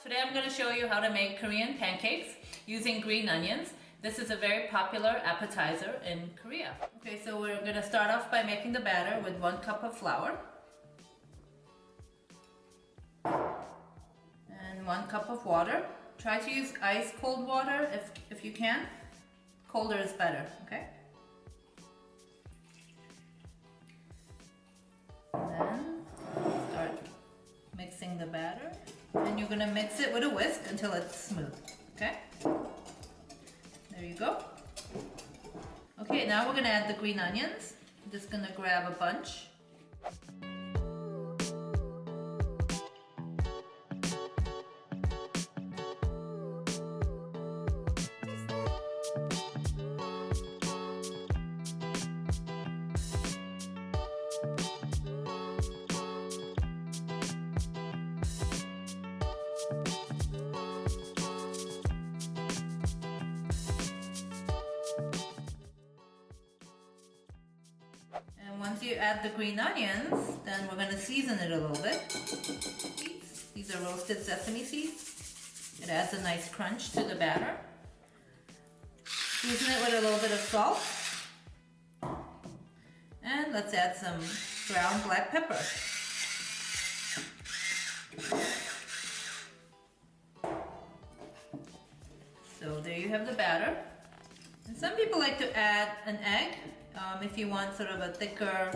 Today I'm going to show you how to make Korean pancakes using green onions. This is a very popular appetizer in Korea. Okay, so we're going to start off by making the batter with 1 cup of flour and 1 cup of water. Try to use ice cold water if you can. Colder is better, okay? And then start mixing the batter. And you're gonna mix it with a whisk until it's smooth, okay? There you go. Okay, now we're gonna add the green onions. I'm just gonna grab a bunch. And once you add the green onions, then we're going to season it a little bit. These are roasted sesame seeds. It adds a nice crunch to the batter. Season it with a little bit of salt. And let's add some ground black pepper. So there you have the batter. And some people like to add an egg. If you want sort of a thicker,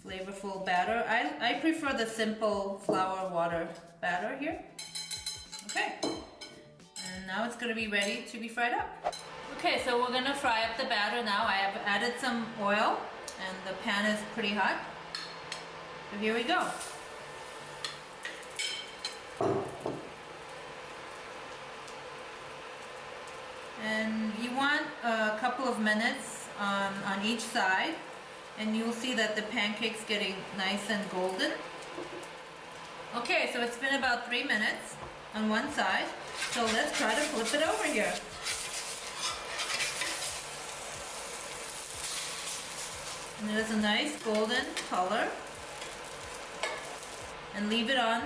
flavorful batter. I prefer the simple flour water batter here. Okay, and now it's going to be ready to be fried up. Okay, so we're going to fry up the batter now. I have added some oil and the pan is pretty hot. So here we go. And you want a couple of minutes on each side, and you'll see that the pancake's getting nice and golden. Okay, so it's been about 3 minutes on one side, so let's try to flip it over here. And it has a nice golden color. And leave it on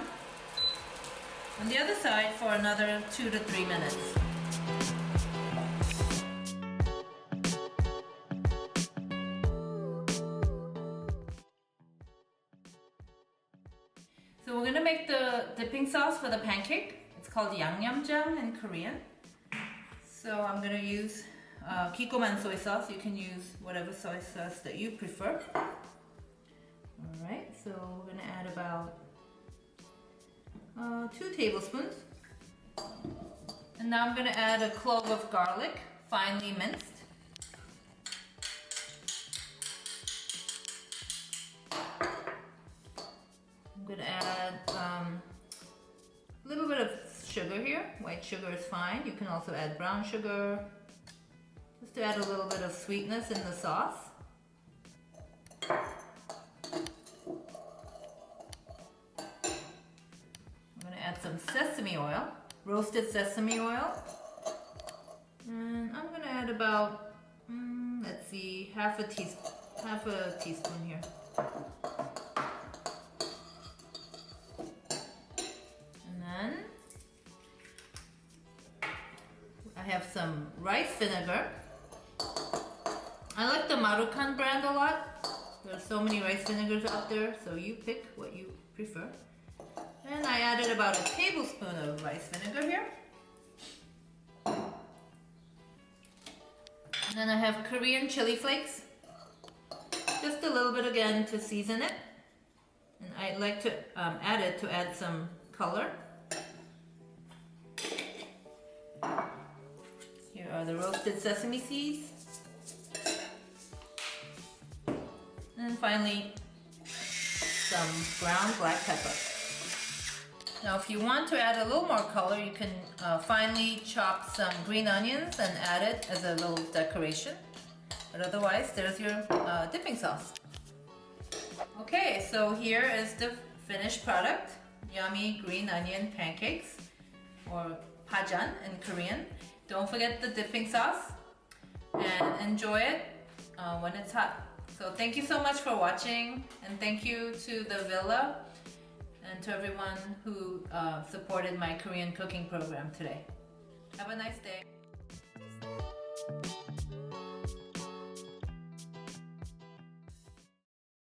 the other side for another 2 to 3 minutes. So we're gonna make the dipping sauce for the pancake. It's called yangnyeomjang in Korean. So I'm gonna use kikkoman soy sauce. You can use whatever soy sauce that you prefer. All right, so we're gonna add about 2 tablespoons. And now I'm gonna add a clove of garlic, finely minced. I'm going to add a little bit of sugar here. White sugar is fine. You can also add brown sugar, just to add a little bit of sweetness in the sauce. I'm going to add some sesame oil, roasted sesame oil. And I'm going to add about, let's see, half a teaspoon here. I have some rice vinegar. I like the Marukan brand a lot. There are so many rice vinegars out there, so you pick what you prefer. And I added about a tablespoon of rice vinegar here. And then I have Korean chili flakes. Just a little bit again to season it. And I like to add it to add some color. Here are the roasted sesame seeds. And finally, some ground black pepper. Now if you want to add a little more color, you can finely chop some green onions and add it as a little decoration. But otherwise, there's your dipping sauce. Okay, so here is the finished product. Yummy green onion pancakes, or pajan in Korean. Don't forget the dipping sauce and enjoy it when it's hot. So thank you so much for watching, and thank you to the Villa and to everyone who supported my Korean cooking program today. Have a nice day.